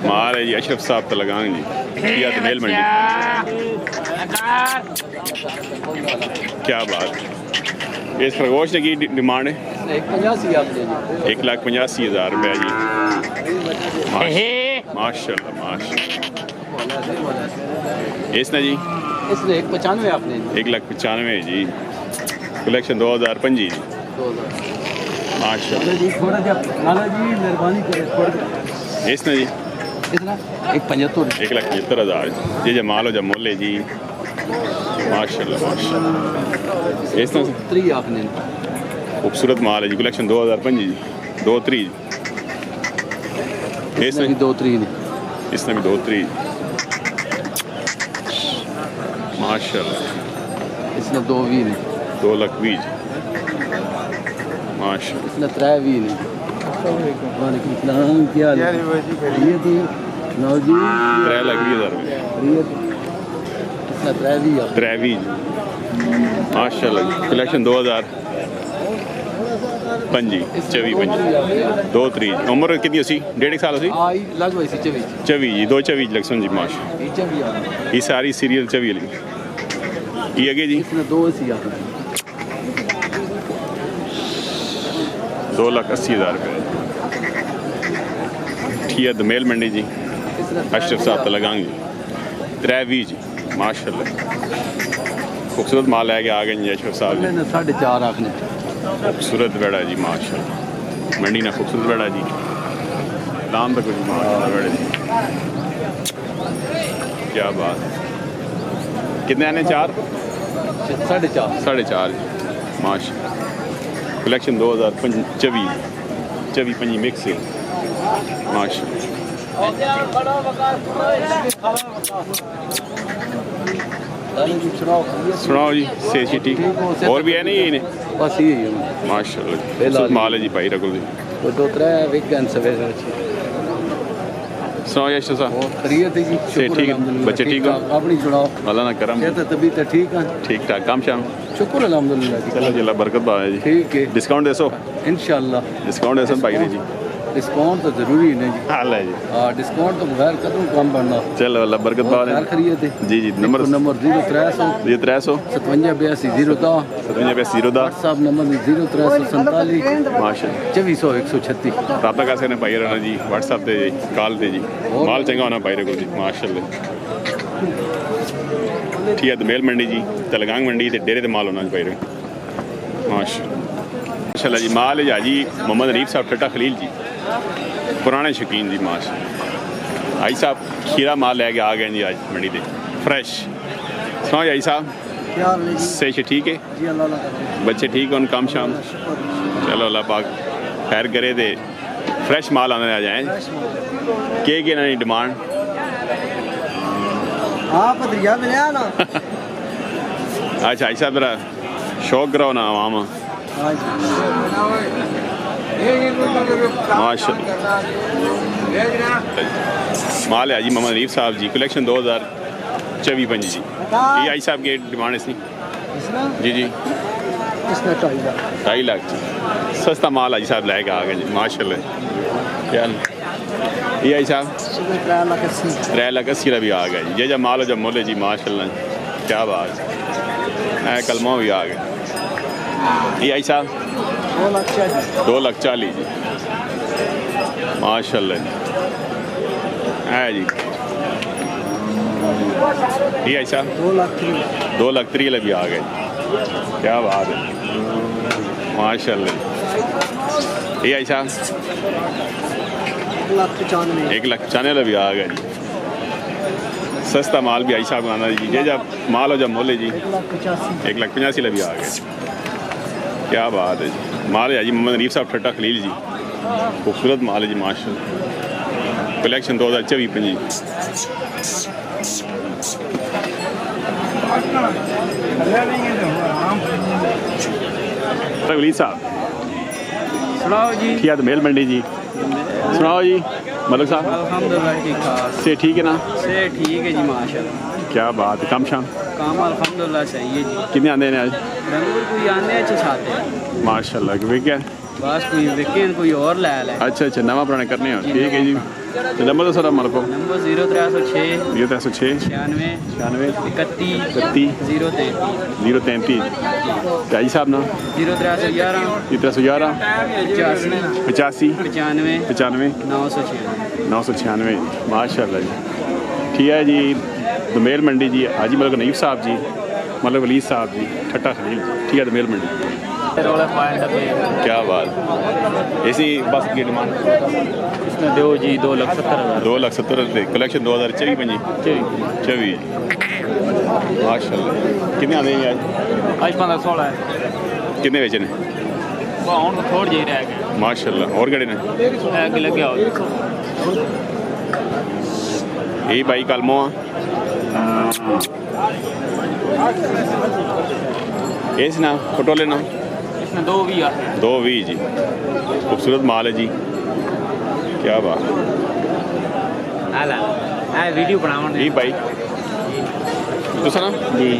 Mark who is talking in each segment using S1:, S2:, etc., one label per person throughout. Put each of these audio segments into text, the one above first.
S1: माल है जी अशरफ साहब तलगांग जी किया दोमेल मंडी। क्या बात, इस खरगोश की डिमांड है 1,85,000 रुपया जी। माशाल्लाह माशाल्लाह। इसने जी
S2: 195 आपने
S1: 1,95,000 जी। कलेक्शन 2005 जी माशाल्लाह। इसने जी 1,75,000 जी जमाल हो जमोले जी माशाल्लाह माशाल्लाह। इसने आपने खूबसूरत माल है जी। कलेक्शन 2005 जी 2-3 इसने भी 2-3 इसने भी 2-3 माशाल्लाह। इसने 2,20 2,20,000 माशाल्लाह। इसने 3,20 वालेकुम सलाम क्या हाल है ये तो नो जी 3,20,000
S2: इसने 3,20
S1: माशाल्लाह। कलेक्शन 2005 जी 24 2-3 उम्र कितनी सी 1.5 साल सी
S2: लगभग
S1: 24 जी 2-24 लक्षण जी माशाल्लाह। ये सारी सीरियल 24 ये आगे जी 2,80,000 रुपये ठीक है। दोमेल मंडी जी अशरफ साहब तलगांग जी 3,20 जी माशाल्लाह। खूबसूरत माल है कि आ गए जी अशरफ साहब जी
S2: 4.5 आखने
S1: खूबसूरत बेड़ा जी माशाल्लाह। मंडी ना खूबसूरत बेड़ा जी दाम तक माशाल्लाह बेड़े जी। क्या बात, कितने आने 4 4.5 माशाल्लाह। कलेक्शन 2024 मिक्स है माशाल्लाह। सुनाओ जी से ठीक और भी है नहीं ये
S2: बस ये
S1: माशाल्लाह। माल है जी भाई रखो जी
S2: 2-3 वीकेंड सवेरे
S1: सुनाओ यश साहब
S2: खैरियत है जी
S1: ठीक है बच्चे ठीक हो
S2: अपनी सुनाओ
S1: अल्लाह ना करम
S2: तबीयत ठीक है
S1: ठीक ठाक काम शाम
S2: शुक्र अल्हम्दुलिल्लाह जी।
S1: चलो जी अल्लाह बरकत पाए जी।
S2: ठीक है
S1: डिस्काउंट दे सो
S2: इंशाल्लाह
S1: डिस्काउंट दे सो भाई जी।
S2: डिस्काउंट तो जरूरी है जी।
S1: हाल है जी
S2: हाँ डिस्काउंट तो बगैर कदम कम बढ़ना।
S1: चलो अल्लाह बरकत पाए
S2: खैरियत है
S1: जी जी। नंबर
S2: 0300
S1: 300
S2: 5782 010
S1: 5782
S2: व्हाट्सएप नंबर 0347
S1: माशाल्लाह
S2: 2400 136
S1: रब्ता कर सकते भाई रहना जी व्हाट्सएप पे जी कॉल पे जी माल चंगा होना भाई रखो जी माशाल्लाह। ठीक है दोमेल मंडी जी तलगांग मंडी ते डेरे ते माल होना भाई माशाल्लाह जी। माल है जी मोहम्मद हनीफ साहब टट्टा खलील जी पुराने शौकीन जी माशाल्लाह। आई साहब खीरा माल लेके आ गए जी आज मंडी से फ्रेश। सुनाओ आई साहब से ठीक है बच्चे ठीक हो काम शाम चलो अल्लाह पाक खैर करे दे फ्रेश माल आने आ जाए के ना डिमांड अच्छा आई साहब जरा शौक कराओ ना आवाम माशाल्लाह। माल है जी मोहम्मद हनीफ साहब जी कलेक्शन 2024 जी। ये आई साहब की डिमांड इसकी जी जी 2.5 लाख सस्ता माल आई साहब लेके आ गए जी माशाल्लाह। क्या ये आई साहब 3,80,000 भी आ गया जी। ये जब माल हो जब मोले जी माशाल्लाह। क्या बात है कलमा भी आ गए। ये आई साहब 2,40,000 जी माशाल्लाह है जी। ये आई साहब 2,30,000 भी आ गए। क्या बात है माशाल्लाह। ये आई साहब 1,95,000 भी आ गए जी। सस्ता माल भी आई साहब आना जी। ये जब माल हो जब मोले जी 1,85,000 भी आ गए। क्या बात है जी। माल है जी मोहम्मद हनीफ साहब टट्टा खलील जी खूबसूरत माल है जी माशाल्लाह। कलेक्शन 2024 खलील साहब
S2: सुनाओ जी
S1: क्या दोमेल मंडी जी सुनाओ जी मलिक साहब
S2: अल्हम्दुलिल्लाह ठीक ठाक
S1: से ठीक है ना
S2: से ठीक है जी माशाल्लाह।
S1: क्या बात है काम शाम
S2: काम अल्हम्दुलिल्लाह सही है जी।
S1: कितने आने हैं आज
S2: रंगपुर को आने अच्छे छाते हैं
S1: माशाल्लाह वे क्या
S2: बस कोई विकेन कोई और लै लै
S1: अच्छा अच्छा नवा पुराने करने हो ठीक है जी तो नंबर तो सारा मरको
S2: नंबर 0306
S1: 0306
S2: 96
S1: 96
S2: 31
S1: 31
S2: 033
S1: 033 भाई साहब ना
S2: 0311
S1: 0311 85
S2: 95
S1: 95
S2: 996
S1: 996 माशाल्लाह जी ठीक है जी दोमेल मंडी जी हाजी मलिक नईफ साहब जी मलिक वलीद साहब जी ठट्टा खलील ठीक है दोमेल मंडी क्या बात ऐसी बस की डिमांड
S2: इसमें दो जी 2,70,000
S1: 2,70,000 कलेक्शन 2024 24 माशाल्लाह कितने आने हैं आज
S2: आज 15-16 है
S1: कितने बेचे ने
S2: ਹੁਣ ਥੋੜੀ ਜਿਹੀ ਰਹਿ ਗਈ
S1: माशाल्लाह और किहड़े ने
S2: ਅੱਗੇ ਲੱਗਿਆ ਹੋ
S1: यही भाई कलमो इस ना पटोले ना
S2: इसमें दो भी आ
S1: 220 जी खूबसूरत माल है जी क्या बात
S2: आला आ वीडियो बनावन
S1: यही भाई तो सर
S2: जी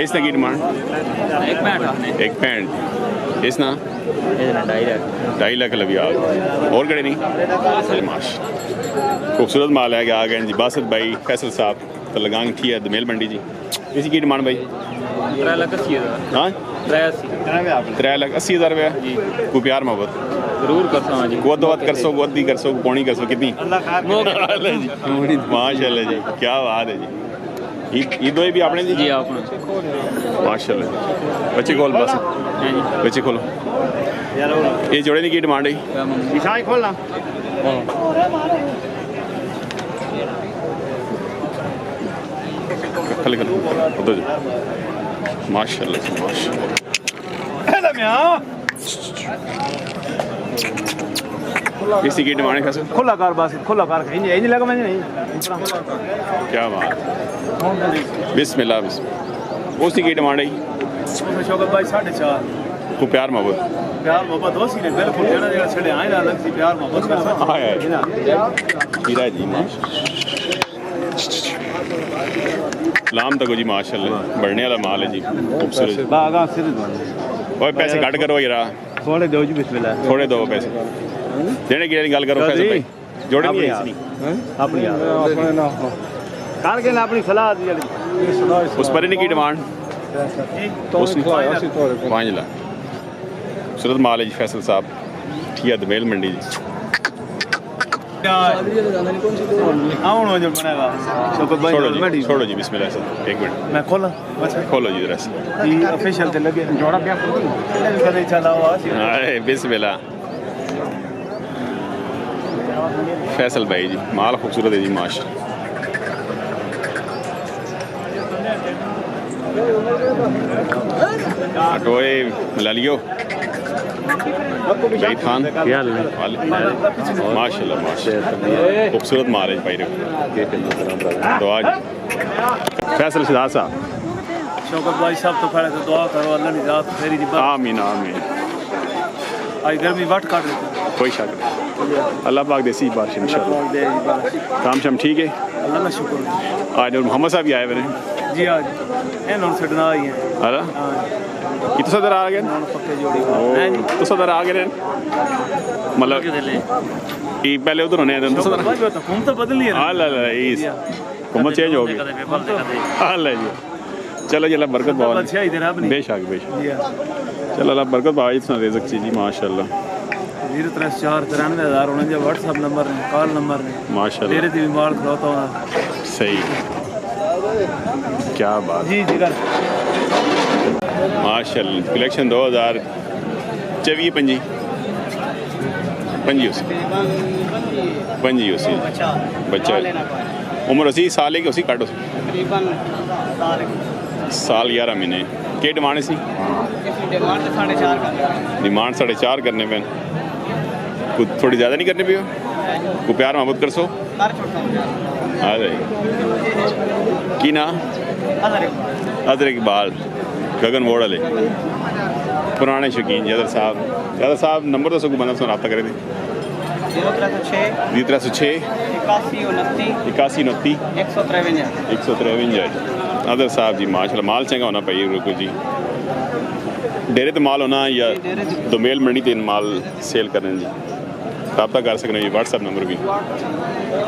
S1: इस ना की डिमांड
S2: एक पैंट आपने
S1: एक पैंट इस ना
S2: इतना
S1: 2.5 लाख लगी आग और कड़े नहीं माश खूबसूरत माल है कि आ गए जी बासत भाई फैसल साहब तो लगांग थी है दोमेल मंडी जी इसी की डिमांड भाई
S2: 3,80,000
S1: हाँ
S2: 3,80,000
S1: रुपया कोई प्यार मोहब्बत
S2: जरूर करता हूँ जी
S1: गोद बात कर सो गोद भी कर सो पौनी कर सो कितनी माशाल्लाह जी क्या बात है जी ये दो भी आपने जी
S2: आपने
S1: माशाल्लाह बच्चे खोल बस बच्चे खोलो ये जोड़े की डिमांड है
S2: खोलना
S1: खाली खाली उधर जो माशाल्लाह माशाल्लाह इसी की डिमांड है कैसे
S2: खुला कार बस खुला कार कहीं नहीं लगा मैंने नहीं
S1: क्या बात बिस्मिल्लाह उसी की डिमांड है
S2: शौकत भाई 4.5
S1: को प्यार मोहब्बत
S2: दो सी ने बिल्कुल जेड़ा जेड़ा छड़े आए ना अलग सी प्यार मोहब्बत कर
S1: हाँ यार हीरा जी लाम तक जी माशाल्लाह बढ़ने वाला माल है जी खूबसूरत
S2: बागा सिर
S1: ओए पैसे घट करो यार
S2: थोड़े दो जी बिस्मिल्लाह
S1: थोड़े दो पैसे देने की गल करो पैसे भाई जोड़े नहीं है
S2: अपनी अपने ना कार के ना अपनी सलाह दी
S1: उस पर नहीं की डिमांड तो 5 लाख सूरत माल है जी फैसल साहब ठीक है दोमेल मंडी जी छोड़ो जी बिस्मिल्लाह सर एक मिनट
S2: मैं खोला
S1: खोलो जी जरा
S2: ऑफिशियल ते लगे जोड़ा क्या कदे चला हुआ
S1: अरे बिस्मिल्लाह फैसल भाई जी माल खूबसूरत है जी माशाल्लाह टोए मिला लियो भाई खान माशाल्लाह माशाल्लाह खूबसूरत माल है भाई तो आज फैसल शहजाद साहब
S2: शौकत भाई साहब तो पहले तो दुआ करो अल्लाह की जात फेरी दी
S1: आमीन आमीन
S2: आज गर्मी वट काट देती
S1: कोई शक नहीं अल्लाह पाक देसी बारिश इंशाल्लाह काम शाम ठीक है
S2: अल्लाह का शुक्र
S1: आज और मोहम्मद साहब भी आए हुए
S2: जी आज नॉन छड़ना आई है
S1: अरे ये तो सदर आ गए
S2: पक्के जोड़ी
S1: तो सदर आ गए मतलब ये पहले उधर होने तो सदर
S2: हुकूमत तो बदली है
S1: हां ला हुकूमत चेंज हो गई हां ला जी चलो जी अल्लाह बरकत पाओ बेशक बेशक चलो अल्लाह बरकत पाओ इतना रिज़्क जी माशाल्लाह
S2: 034993 व्हाट्सएप नंबर है कॉल नंबर है
S1: माशाल्लाह
S2: तेरे भी माल खलोता हूं
S1: सही क्या बात
S2: जी जी कर
S1: माशाल्लाह कलेक्शन 2024 पंजी उसी बच्चा उम्र उसी साल है कि उसी काटो
S2: तकरीबन
S1: साल 11 महीने के डिमांड सी डिमांड 4.5 करने पे कुछ थोड़ी ज़्यादा नहीं करने पे को प्यार मोहब्बत कर सो आ जाए की ना अदर इकबाल गगन वोड़ले पुराने शौकीन जदर साहब नंबर तो सब बंदा रब्ता करे थे 0306 81 153 अदर साहब जी माशाल्लाह माल चंगा होना पाइए बिल्कुल जी डेरे तो माल होना या दोमेल मंडी ते माल सेल करने जी रब्ता कर सकने जी व्हाट्सएप नंबर भी